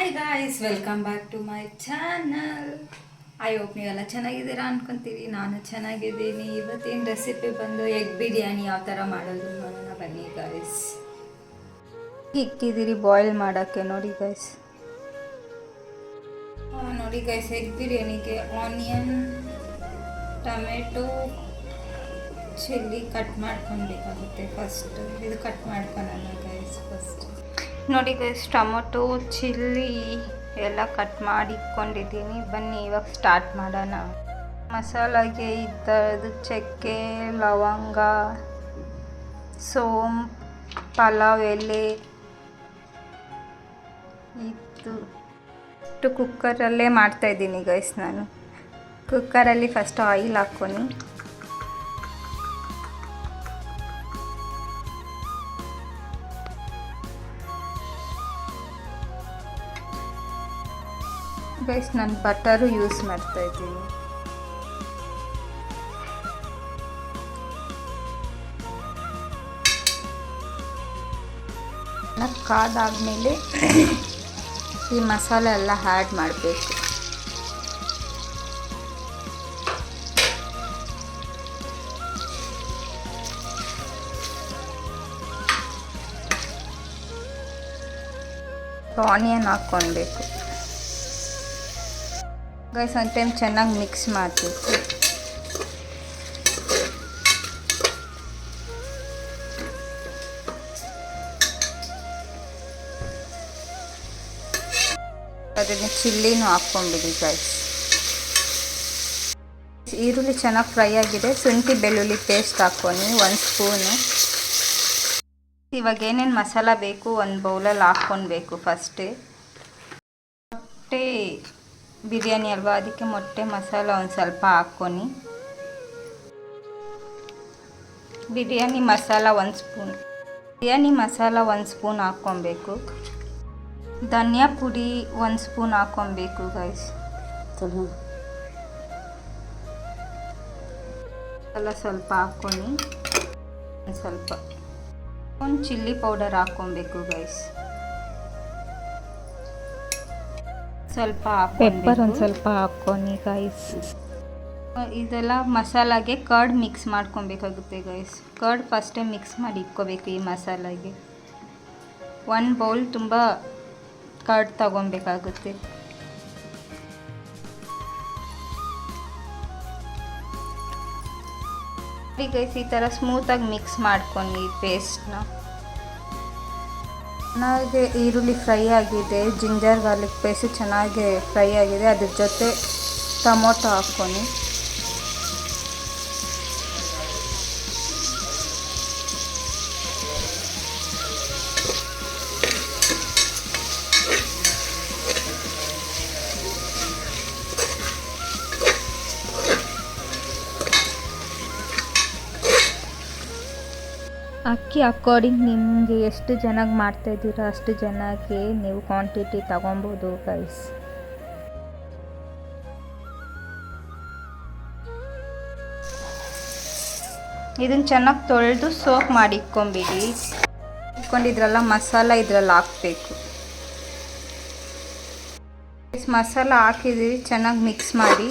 Hi guys, welcome back to my channel. I hope ನೀವೆಲ್ಲ ಚೆನ್ನಾಗಿದ್ದೀರಾ ಅನ್ಕೊತೀವಿ. ನಾನು ಚೆನ್ನಾಗಿದ್ದೀನಿ. ಇವತ್ತಿನ ರೆಸಿಪಿ ಬಂದು ಎಗ್ ಬಿರಿಯಾನಿ ಯಾವ ಥರ ಮಾಡೋದು ನೋಡೋಣ ಬನ್ನಿ ಗಾಯ್ಸ್. ಇಕ್ಕಿದ್ದೀರಿ ಬಾಯ್ಲ್ ಮಾಡೋಕ್ಕೆ. ನೋಡಿ ಗೈಸ್, ಎಗ್ ಬಿರಿಯಾನಿಗೆ ಆನಿಯನ್, ಟೊಮೆಟೊ, ಚಿಲ್ಲಿ ಕಟ್ ಮಾಡ್ಕೊಳ್ಬೇಕಾಗುತ್ತೆ. ಫಸ್ಟ್ ಇದು ಕಟ್ ಮಾಡ್ಕೊಳ್ಳೋಣ ಗೈಸ್. ಫಸ್ಟ್ ನೋಡಿ ಗೈಸ್, ಟೊಮೊಟೊ, ಚಿಲ್ಲಿ ಎಲ್ಲ ಕಟ್ ಮಾಡಿ ಇಟ್ಕೊಂಡಿದ್ದೀನಿ. ಬನ್ನಿ ಇವಾಗ ಸ್ಟಾರ್ಟ್ ಮಾಡೋಣ. ಮಸಾಲಾಗೆ ಇದ್ದದ್ದು ಚಕ್ಕೆ, ಲವಂಗ, ಸೋಂಪು, ಪಲಾವ್ ಎಲೆ ಇತ್ತು ಕುಕ್ಕರಲ್ಲೇ ಮಾಡ್ತಾಯಿದ್ದೀನಿ ಗೈಸ್. ನಾನು ಕುಕ್ಕರಲ್ಲಿ ಫಸ್ಟ್ ಆಯಿಲ್ ಹಾಕ್ಕೊಂಡು ಗೈಸ್ ನಾನು ಬಟರು ಯೂಸ್ ಮಾಡ್ತಾಯಿದ್ದೀನಿ. ಕಾದಾದ್ಮೇಲೆ ಈ ಮಸಾಲೆ ಎಲ್ಲ ಆ್ಯಡ್ ಮಾಡಬೇಕು. ಆನಿಯನ್ ಹಾಕ್ಕೊಳ್ಬೇಕು ಗೈಸ್. ಒಂದು ಟೈಮ್ ಚೆನ್ನಾಗಿ ಮಿಕ್ಸ್ ಮಾಡಬೇಕು. ಅದನ್ನು ಚಿಲ್ಲಿನೂ ಹಾಕ್ಕೊಂಬಿಡಿ ಗೈಸ್. ಈರುಳ್ಳಿ ಚೆನ್ನಾಗಿ ಫ್ರೈ ಆಗಿದೆ. ಶುಂಠಿ ಬೆಳ್ಳುಳ್ಳಿ ಪೇಸ್ಟ್ ಹಾಕ್ಕೊಂಡು 1 ಸ್ಪೂನು. ಇವಾಗ ಏನೇನು ಮಸಾಲ ಬೇಕು ಒಂದು ಬೌಲಲ್ಲಿ ಹಾಕ್ಕೊಳ್ಬೇಕು. ಫಸ್ಟೇ ಮೊಟ್ಟೆ ಬಿರಿಯಾನಿ ಅಲ್ವಾ, ಅದಕ್ಕೆ ಮೊಟ್ಟೆ ಮಸಾಲ ಒಂದು ಸ್ವಲ್ಪ ಹಾಕ್ಕೊಂಡು, ಬಿರಿಯಾನಿ ಮಸಾಲ 1 ಸ್ಪೂನ್, ಬಿರಿಯಾನಿ ಮಸಾಲ 1 ಸ್ಪೂನ್ ಹಾಕ್ಕೊಬೇಕು. ಧನಿಯಾ ಪುಡಿ 1 ಸ್ಪೂನ್ ಹಾಕ್ಕೊಬೇಕು ಗೈಸ್. ಎಲ್ಲ ಸ್ವಲ್ಪ ಹಾಕ್ಕೊಂಡು ಸ್ವಲ್ಪ ಒಂದು ಚಿಲ್ಲಿ ಪೌಡರ್ ಹಾಕ್ಕೊಬೇಕು ಗೈಸ್. ಸ್ವಲ್ಪ ಪೆಪ್ಪರ್ ಒಂದು ಸ್ವಲ್ಪ ಹಾಕ್ಕೊಂಡು ಗೈಸ್. ಇದೆಲ್ಲ ಮಸಾಲಾಗೆ ಕರ್ಡ್ ಮಿಕ್ಸ್ ಮಾಡ್ಕೊಬೇಕಾಗುತ್ತೆ ಗೈಸ್. ಕರ್ಡ್ ಫಸ್ಟೇ ಮಿಕ್ಸ್ ಮಾಡಿ ಇಟ್ಕೋಬೇಕು ಈ ಮಸಾಲಾಗೆ. 1 ಬೌಲ್ ತುಂಬ ಕರ್ಡ್ ತಗೊಬೇಕಾಗುತ್ತೆ. ಗೈಸ್ ಈ ಥರ ಸ್ಮೂತಾಗಿ ಮಿಕ್ಸ್ ಮಾಡ್ಕೊಂಡು ಈ ಪೇಸ್ಟ್ನ. ಚೆನ್ನಾಗಿ ಈರುಳ್ಳಿ ಫ್ರೈ ಆಗಿದೆ, ಜಿಂಜರ್ ಗಾರ್ಲಿಕ್ ಪೇಸ್ಟ್ ಚೆನ್ನಾಗಿ ಫ್ರೈ ಆಗಿದೆ. ಅದ್ರ ಜೊತೆ ಟೊಮೊಟೊ ಹಾಕ್ಕೊಂಡು ಅಕ್ಕಿ ಅಕಾರ್ಡಿಂಗ್ ನಿಮಗೆ ಎಷ್ಟು ಜನಕ್ಕೆ ಮಾಡ್ತಾಯಿದ್ದೀರೋ ಅಷ್ಟು ಜನಕ್ಕೆ ನೀವು ಕ್ವಾಂಟಿಟಿ ತಗೊಬೋದು ಗೈಸ್. ಇದನ್ನು ಚೆನ್ನಾಗಿ ತೊಳೆದು ಸೋಕ್ ಮಾಡಿ ಇಟ್ಕೊಂಬಿಡಿ. ಇಟ್ಕೊಂಡಿದ್ರಲ್ಲ ಮಸಾಲ ಇದರಲ್ಲಿ ಹಾಕಬೇಕು. ಮಸಾಲ ಹಾಕಿದ್ದೀವಿ, ಚೆನ್ನಾಗಿ ಮಿಕ್ಸ್ ಮಾಡಿ.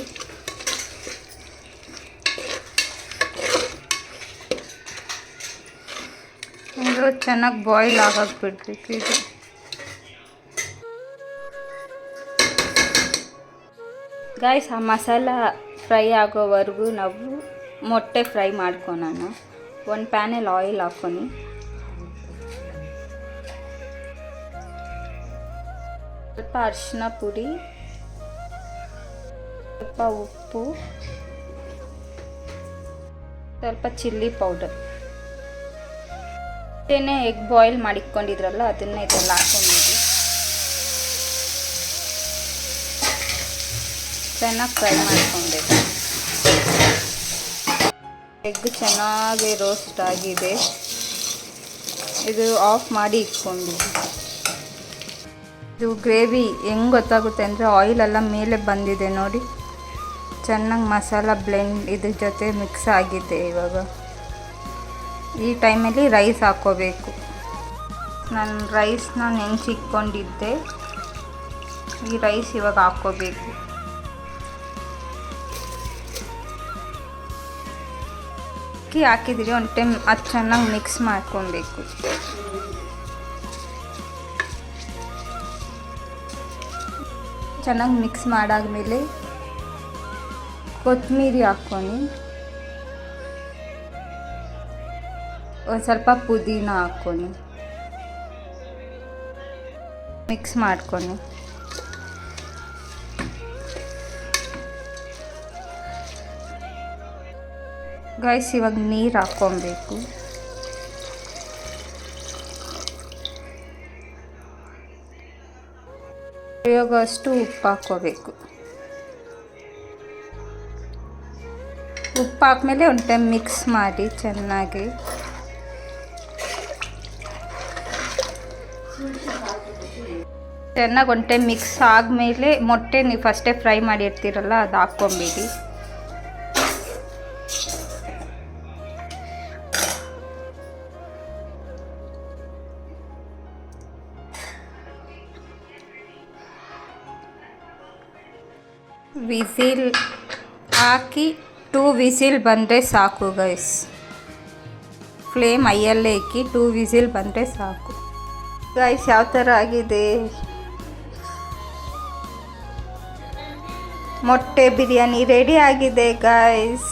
ಚೆನ್ನಾಗಿ ಬಾಯ್ಲ್ ಆಗಕ್ಕೆ ಬಿಡಬೇಕು. ಇದು ಗಾಯ್ಸ್, ಆ ಮಸಾಲ ಫ್ರೈ ಆಗೋವರೆಗೂ ನಾವು ಮೊಟ್ಟೆ ಫ್ರೈ ಮಾಡ್ಕೊಳೋಣ. ಒಂದು ಪ್ಯಾನಲ್ಲಿ ಆಯಿಲ್ ಹಾಕ್ಕೊಂಡು ಸ್ವಲ್ಪ ಅರಿಶಿನ ಪುಡಿ, ಸ್ವಲ್ಪ ಉಪ್ಪು, ಸ್ವಲ್ಪ ಚಿಲ್ಲಿ ಪೌಡರ್, ಎಗ್ ಬಾಯ್ಲ್ ಮಾಡಿಕೊಂಡಿದ್ರಲ್ಲ ಅದನ್ನ ಇದೆಲ್ಲ ಹಾಕೊಂಡಿದ್ವಿ. ಚೆನ್ನಾಗಿ ಫ್ರೈ ಮಾಡ್ಕೊಬೇಕು. ಎಗ್ ಚೆನ್ನಾಗಿ ರೋಸ್ಟ್ ಆಗಿದೆ. ಇದು ಆಫ್ ಮಾಡಿ ಇಟ್ಕೊಂಡಿದ್ವಿ. ಇದು ಗ್ರೇವಿ ಹೆಂಗೆ ಗೊತ್ತಾಗುತ್ತೆ ಅಂದರೆ ಆಯಿಲೆಲ್ಲ ಮೇಲೆ ಬಂದಿದೆ ನೋಡಿ. ಚೆನ್ನಾಗಿ ಮಸಾಲ ಬ್ಲೆಂಡ್ ಇದ್ರ ಜೊತೆ ಮಿಕ್ಸ್ ಆಗಿದೆ. ಇವಾಗ ಈ ಟೈಮಲ್ಲಿ ರೈಸ್ ಹಾಕ್ಕೋಬೇಕು. ನಾನು ರೈಸ್ನ ನೆನೆಸಿಟ್ಕೊಂಡಿದ್ದೆ. ಈ ರೈಸ್ ಇವಾಗ ಹಾಕ್ಕೋಬೇಕು. ಅಕ್ಕಿ ಹಾಕಿದ್ದೀರಿ, ಒಂದು ಟೈಮ್ ಅದು ಚೆನ್ನಾಗಿ ಮಿಕ್ಸ್ ಮಾಡ್ಕೊಬೇಕು. ಚೆನ್ನಾಗಿ ಮಿಕ್ಸ್ ಮಾಡಾದ್ಮೇಲೆ ಕೊತ್ತಂಬರಿ ಹಾಕ್ಕೊಂಡು ಒಂದು ಸ್ವಲ್ಪ ಪುದೀನ ಹಾಕ್ಕೊಂಡು ಮಿಕ್ಸ್ ಮಾಡ್ಕೊಂಡು ಗೈಸ್ ಇವಾಗ ನೀರು ಹಾಕ್ಕೊಬೇಕು. ಇವಾಗ ಅಷ್ಟು ಉಪ್ಪು ಹಾಕ್ಕೋಬೇಕು. ಉಪ್ಪು ಹಾಕ್ಮೇಲೆ ಒಂದು ಟೈಮ್ ಮಿಕ್ಸ್ ಮಾಡಿ ಚೆನ್ನಾಗಿ. ಚೆನ್ನಾಗಿ ಒಂದು ಟೈಮ್ ಮಿಕ್ಸ್ ಆದಮೇಲೆ ಮೊಟ್ಟೆ ನೀವು ಫಸ್ಟೇ ಫ್ರೈ ಮಾಡಿ ಇರ್ತೀರಲ್ಲ ಅದು ಹಾಕ್ಕೊಂಬಿಡಿ. ವಿಸಿಲ್ ಹಾಕಿ 2 ವಿಸಿಲ್ ಬಂದರೆ ಸಾಕು ಗೈಸ್. ಫ್ಲೇಮ್ ಹೈಯಲ್ಲೇ ಇಕ್ಕಿ 2 ವಿಸಿಲ್ ಬಂದರೆ ಸಾಕು. ಗೈಸ್ ಯಾವ ಥರ ಆಗಿದೆ ಮೊಟ್ಟೆ ಬಿರಿಯಾನಿ ರೆಡಿ ಆಗಿದೆ ಗೈಸ್.